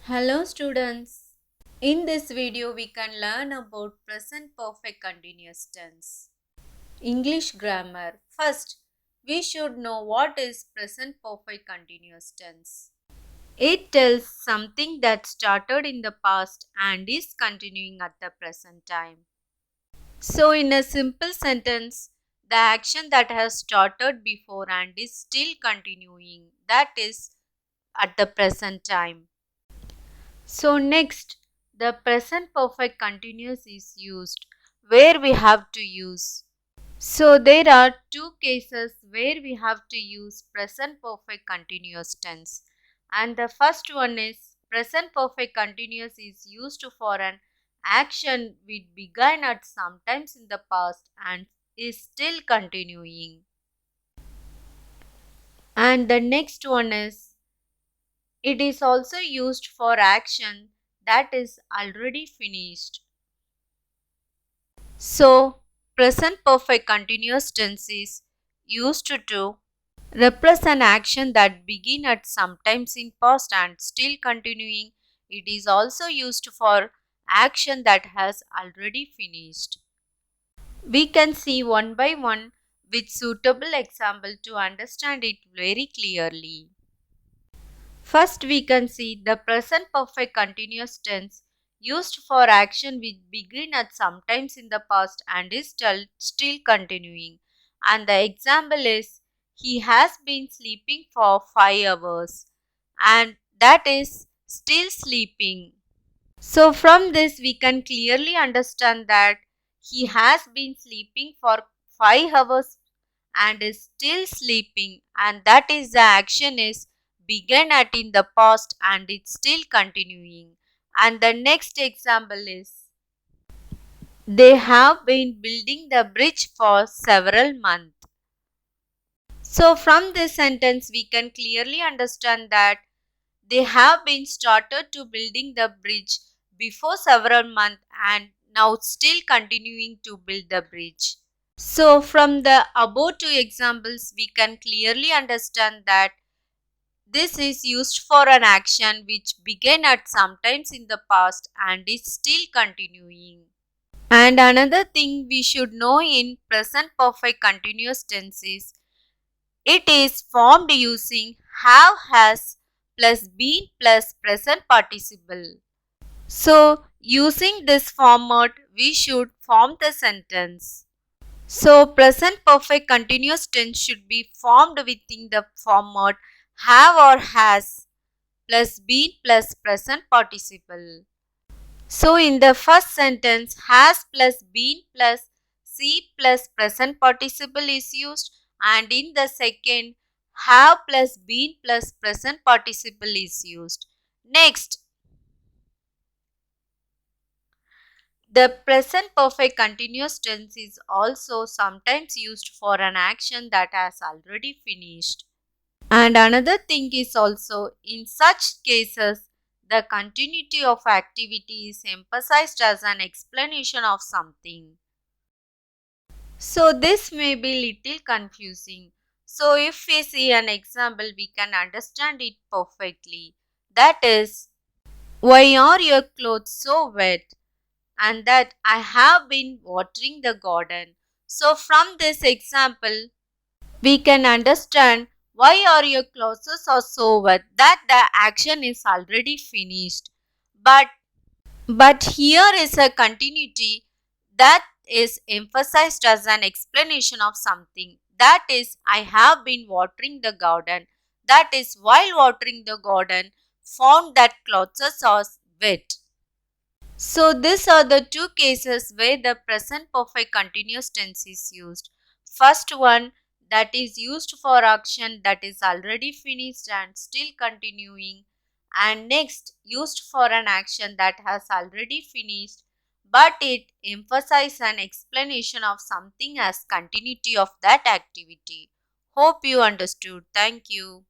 Hello students. In this video we can learn about present perfect continuous tense. English grammar. First, we should know what is present perfect continuous tense. It tells something that started in the past and is continuing at the present time. So in a simple sentence, the action that has started before and is still continuing, that is at the present time. So next, the present perfect continuous is used where we have to use. So there are two cases where we have to use present perfect continuous tense. And the first one is present perfect continuous is used for an action which began at some times in the past and is still continuing. And the next one is it is also used for action that is already finished. So, present perfect continuous tense is used to represent action that begin at sometimes in past and still continuing. It is also used for action that has already finished. We can see one by one with suitable example to understand it very clearly. First, we can see the present perfect continuous tense used for action which began at sometimes in the past and is still continuing. And the example is he has been sleeping for 5 hours and that is still sleeping. So from this we can clearly understand that he has been sleeping for 5 hours and is still sleeping, and that is the action is began at in the past and it's still continuing. And the next example is they have been building the bridge for several months. So from this sentence we can clearly understand that they have been started to building the bridge before several months and now still continuing to build the bridge. So from the above two examples, we can clearly understand that this is used for an action which began at sometimes in the past and is still continuing. And another thing we should know in present perfect continuous tense is it is formed using have, has plus been plus present participle. So using this format, we should form the sentence. So, present perfect continuous tense should be formed within the format have or has plus been plus present participle. So, in the first sentence, has plus been plus see plus present participle is used, and in the second, have plus been plus present participle is used. Next, the present perfect continuous tense is also sometimes used for an action that has already finished. And another thing is also in such cases, the continuity of activity is emphasized as an explanation of something. So this may be little confusing. So if we see an example, we can understand it perfectly. That is, why are your clothes so wet? And that I have been watering the garden. So from this example, we can understand why are your clothes are so wet, that the action is already finished. But here is a continuity that is emphasized as an explanation of something. That is, I have been watering the garden. That is, while watering the garden, found that clothes are wet. So these are the two cases where the present perfect continuous tense is used. First one, that is used for action that is already finished and still continuing, and next used for an action that has already finished but it emphasizes an explanation of something as continuity of that activity. Hope you understood. Thank you.